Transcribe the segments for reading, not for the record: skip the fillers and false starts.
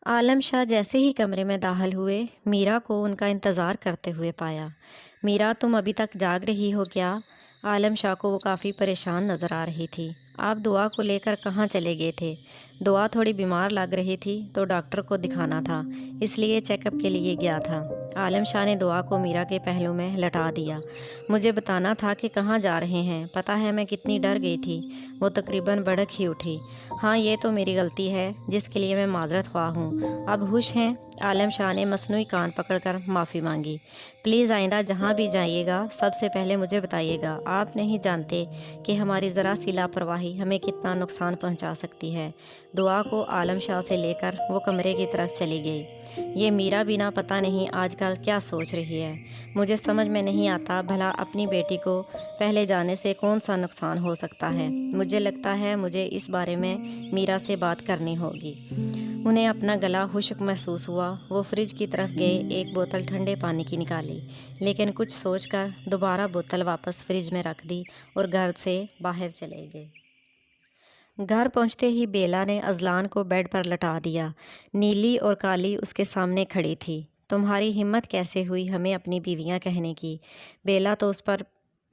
आलम शाह जैसे ही कमरे में दाखिल हुए, मीरा को उनका इंतज़ार करते हुए पाया। मीरा, तुम अभी तक जाग रही हो क्या? आलम शाह को वो काफ़ी परेशान नज़र आ रही थी। आप दुआ को लेकर कहाँ चले गए थे? दुआ थोड़ी बीमार लग रही थी तो डॉक्टर को दिखाना था, इसलिए चेकअप के लिए गया था। आलम शाह ने दुआ को मीरा के पहलू में लटा दिया। मुझे बताना था कि कहाँ जा रहे हैं। पता है मैं कितनी डर गई थी। वो तकरीबन भड़क ही उठी। हाँ, ये तो मेरी गलती है जिसके लिए मैं माजरत ख्वाह हूँ। अब खुश हैं? आलम शाह ने मसनूई कान पकड़कर माफ़ी मांगी। प्लीज़ आइंदा जहाँ भी जाइएगा सबसे पहले मुझे बताइएगा। आप नहीं जानते कि हमारी ज़रा सी लापरवाही हमें कितना नुकसान पहुँचा सकती है। दुआ को आलम शाह से लेकर वो कमरे की तरफ चली गई। ये मीरा बिना पता नहीं आजकल क्या सोच रही है। मुझे समझ में नहीं आता भला अपनी बेटी को पहले जाने से कौन सा नुकसान हो सकता है। मुझे लगता है मुझे इस बारे में मीरा से बात करनी होगी। उन्हें अपना गला खुश्क महसूस हुआ। वो फ्रिज की तरफ गए, एक बोतल ठंडे पानी की निकाली, लेकिन कुछ सोचकर दोबारा बोतल वापस फ्रिज में रख दी और घर से बाहर चले गए। घर पहुंचते ही बेला ने अजलान को बेड पर लटा दिया। नीली और काली उसके सामने खड़ी थी। तुम्हारी हिम्मत कैसे हुई हमें अपनी बीवियां कहने की? बेला तो उस पर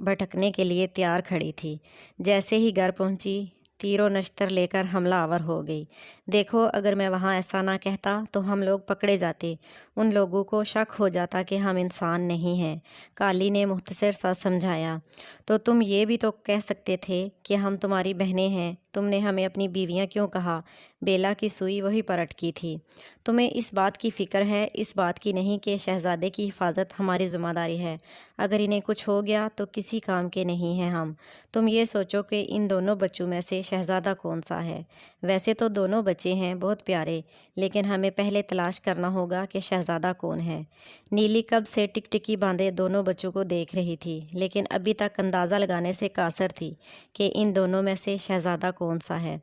भटकने के लिए तैयार खड़ी थी। जैसे ही घर पहुंची, तीरों नश्तर लेकर हमलावर हो गई। देखो, अगर मैं वहाँ ऐसा ना कहता तो हम लोग पकड़े जाते। उन लोगों को शक हो जाता कि हम इंसान नहीं हैं। काली ने मुख्तसर सा समझाया। तो तुम ये भी तो कह सकते थे कि हम तुम्हारी बहनें हैं। तुमने हमें अपनी बीवियां क्यों कहा? बेला की सुई वही पर अटकी थी। तुम्हें इस बात की फ़िक्र है, इस बात की नहीं कि शहज़ादे की हिफाजत हमारी ज़िम्मेदारी है। अगर इन्हें कुछ हो गया तो किसी काम के नहीं हैं हम। तुम ये सोचो कि इन दोनों बच्चों में से शहज़ादा कौन सा है। वैसे तो दोनों बच्चे हैं बहुत प्यारे, लेकिन हमें पहले तलाश करना होगा कि शहज़ादा कौन है। नीली कब से टिकटिकी बांधे दोनों बच्चों को देख रही थी, लेकिन अभी तक अंदाज़ा लगाने से कासर थी कि इन दोनों में से शहज़ादा कौन सा है।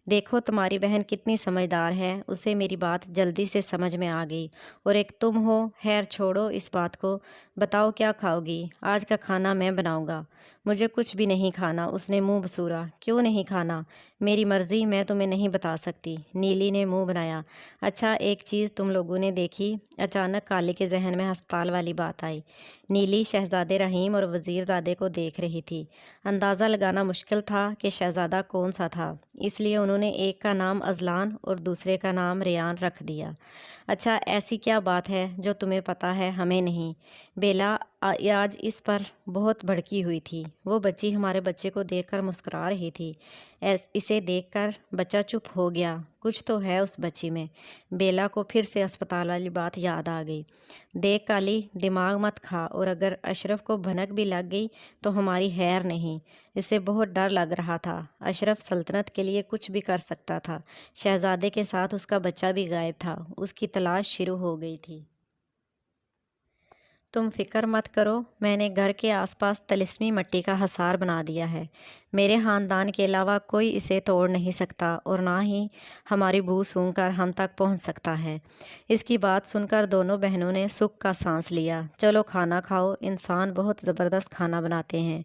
देखो, तुम्हारी बहन कितनी समझदार है, उसे मेरी बात जल्दी से समझ में आ गई। और एक तुम हो। खैर छोड़ो इस बात को। बताओ क्या खाओगी? आज का खाना मैं बनाऊंगा। मुझे कुछ भी नहीं खाना, उसने मुंह बसूरा। क्यों नहीं खाना? मेरी मर्ज़ी, मैं तुम्हें नहीं बता सकती। नीली ने मुंह बनाया। अच्छा, एक चीज़ तुम लोगों ने देखी? अचानक काली के जहन में अस्पताल वाली बात आई। नीली शहज़ादे रहीम और वज़ीरज़ादे को देख रही थी। अंदाज़ा लगाना मुश्किल था कि शहज़ादा कौन सा था, इसलिए उन्होंने एक का नाम अज़लान और दूसरे का नाम रेयान रख दिया। अच्छा, ऐसी क्या बात है जो तुम्हें पता है हमें नहीं? बेला आज इस पर बहुत भड़की हुई थी। वो बच्ची हमारे बच्चे को देखकर मुस्कुरा रही थी। इसे देखकर बच्चा चुप हो गया। कुछ तो है उस बच्ची में। बेला को फिर से अस्पताल वाली बात याद आ गई। देख काली, दिमाग मत खा, और अगर अशरफ को भनक भी लग गई तो हमारी खैर नहीं। इसे बहुत डर लग रहा था। अशरफ सल्तनत के लिए कुछ भी कर सकता था। शहज़ादे के साथ उसका बच्चा भी गायब था। उसकी तलाश शुरू हो गई थी। तुम फिक्र मत करो, मैंने घर के आसपास तिलिस्मी मिट्टी का हसार बना दिया है। मेरे ख़ानदान के अलावा कोई इसे तोड़ नहीं सकता, और ना ही हमारी बू सूंघकर हम तक पहुंच सकता है। इसकी बात सुनकर दोनों बहनों ने सुख का सांस लिया। चलो खाना खाओ, इंसान बहुत ज़बरदस्त खाना बनाते हैं।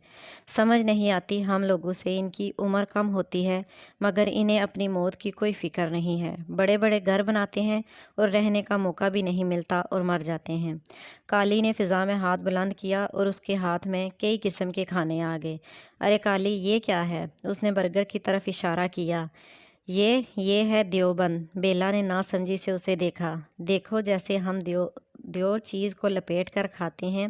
समझ नहीं आती हम लोगों से, इनकी उम्र कम होती है मगर इन्हें अपनी मौत की कोई फ़िक्र नहीं है। बड़े बड़े घर बनाते हैं और रहने का मौका भी नहीं मिलता और मर जाते हैं। काली ने फ़िज़ा में हाथ बुलंद किया और उसके हाथ में कई किस्म के खाने आ गए। अरे काली, ये क्या है? उसने बर्गर की तरफ इशारा किया। ये है देवबंद। बेला ने नासमझी से उसे देखा। देखो, जैसे हम देव चीज़ को लपेट कर खाते हैं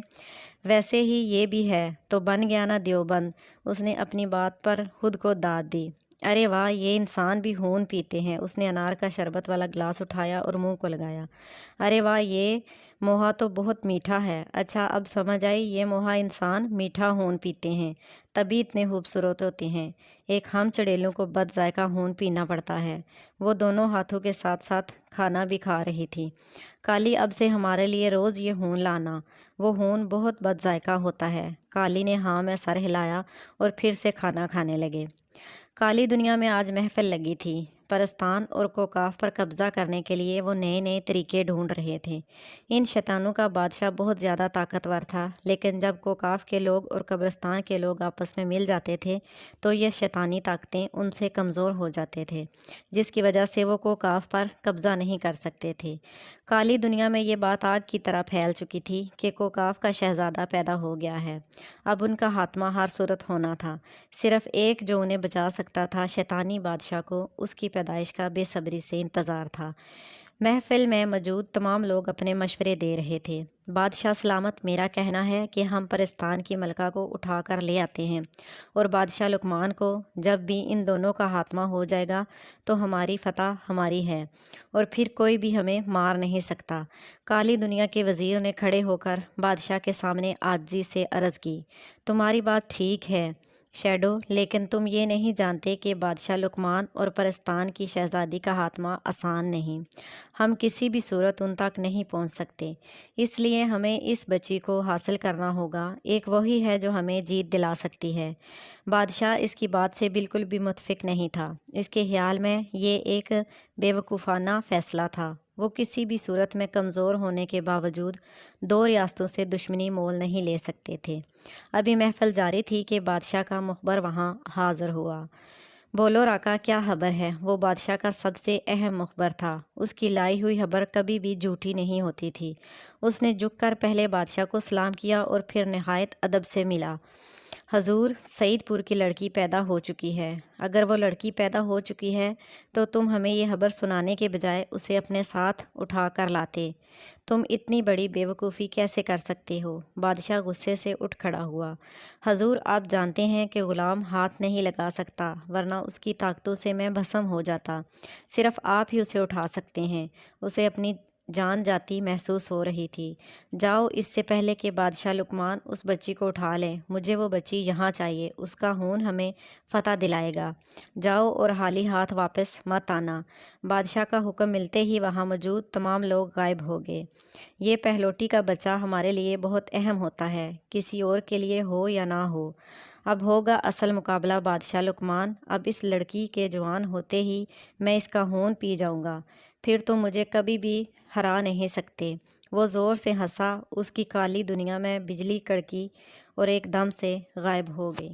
वैसे ही ये भी है। तो बन गया ना देवबंद। उसने अपनी बात पर खुद को दाद दी। अरे वाह, ये इंसान भी खून पीते हैं। उसने अनार का शरबत वाला गिलास उठाया और मुंह को लगाया। अरे वाह, ये मोहा तो बहुत मीठा है। अच्छा, अब समझ आई, ये मोहा इंसान मीठा खून पीते हैं, तभी इतने खूबसूरत होते हैं। एक हम चड़ेलों को बद जायका खून पीना पड़ता है। वो दोनों हाथों के साथ साथ खाना भी खा रही थी। काली, अब से हमारे लिए रोज़ ये खून लाना। वो खून बहुत बद जायका होता है। काली ने हाँ में सर हिलाया और फिर से खाना खाने लगे। काली दुनिया में आज महफिल लगी थी। پرستان اور کوکاف پر قبضہ کرنے کے لیے وہ نئے نئے طریقے ڈھونڈ رہے تھے۔ ان شیطانوں کا بادشاہ بہت زیادہ طاقتور تھا، لیکن جب کوکاف کے لوگ اور قبرستان کے لوگ آپس میں مل جاتے تھے تو یہ شیطانی طاقتیں ان سے کمزور ہو جاتے تھے، جس کی وجہ سے وہ کوکاف پر قبضہ نہیں کر سکتے تھے۔ کالی دنیا میں یہ بات آگ کی طرح پھیل چکی تھی کہ کوکاف کا شہزادہ پیدا ہو گیا ہے۔ اب ان کا خاتمہ ہر صورت ہونا تھا۔ صرف ایک جو انہیں بچا سکتا تھا، شیطانی بادشاہ کو اس کی پیدائش کا بے صبری سے انتظار تھا۔ محفل میں موجود تمام لوگ اپنے مشورے دے رہے تھے۔ بادشاہ سلامت، میرا کہنا ہے کہ ہم پرستان کی ملکہ کو اٹھا کر لے آتے ہیں، اور بادشاہ لقمان کو جب بھی ان دونوں کا خاتمہ ہو جائے گا تو ہماری فتح ہماری ہے، اور پھر کوئی بھی ہمیں مار نہیں سکتا۔ کالی دنیا کے وزیر نے کھڑے ہو کر بادشاہ کے سامنے عاجزی سے عرض کی، تمہاری بات ٹھیک ہے شیڈو، لیکن تم یہ نہیں جانتے کہ بادشاہ لقمان اور پرستان کی شہزادی کا خاتمہ آسان نہیں۔ ہم کسی بھی صورت ان تک نہیں پہنچ سکتے، اس لیے ہمیں اس بچی کو حاصل کرنا ہوگا۔ ایک وہی ہے جو ہمیں جیت دلا سکتی ہے۔ بادشاہ اس کی بات سے بالکل بھی متفق نہیں تھا۔ اس کے خیال میں یہ ایک بیوقوفانہ فیصلہ تھا۔ وہ کسی بھی صورت میں کمزور ہونے کے باوجود دو ریاستوں سے دشمنی مول نہیں لے سکتے تھے۔ ابھی محفل جاری تھی کہ بادشاہ کا مخبر وہاں حاضر ہوا۔ بولو راکا، کیا خبر ہے؟ وہ بادشاہ کا سب سے اہم مخبر تھا۔ اس کی لائی ہوئی خبر کبھی بھی جھوٹی نہیں ہوتی تھی۔ اس نے جھک کر پہلے بادشاہ کو سلام کیا اور پھر نہایت ادب سے ملا۔ حضور، سعید پور کی لڑکی پیدا ہو چکی ہے۔ اگر وہ لڑکی پیدا ہو چکی ہے تو تم ہمیں یہ خبر سنانے کے بجائے اسے اپنے ساتھ اٹھا کر لاتے۔ تم اتنی بڑی بیوقوفی کیسے کر سکتے ہو؟ بادشاہ غصے سے اٹھ کھڑا ہوا۔ حضور، آپ جانتے ہیں کہ غلام ہاتھ نہیں لگا سکتا، ورنہ اس کی طاقتوں سے میں بھسم ہو جاتا۔ صرف آپ ہی اسے اٹھا سکتے ہیں۔ اسے اپنی جان جاتی محسوس ہو رہی تھی۔ جاؤ، اس سے پہلے کہ بادشاہ لقمان اس بچی کو اٹھا لیں، مجھے وہ بچی یہاں چاہیے۔ اس کا خون ہمیں فتح دلائے گا۔ جاؤ اور خالی ہاتھ واپس مت آنا۔ بادشاہ کا حکم ملتے ہی وہاں موجود تمام لوگ غائب ہو گئے۔ یہ پہلوٹی کا بچہ ہمارے لیے بہت اہم ہوتا ہے، کسی اور کے لیے ہو یا نہ ہو۔ اب ہوگا اصل مقابلہ بادشاہ لقمان۔ اب اس لڑکی کے جوان ہوتے ہی میں اس کا خون پی جاؤں گا، پھر تم مجھے کبھی بھی ہرا نہیں سکتے۔ وہ زور سے ہنسا، اس کی کالی دنیا میں بجلی کڑکی اور ایک دم سے غائب ہو گئی۔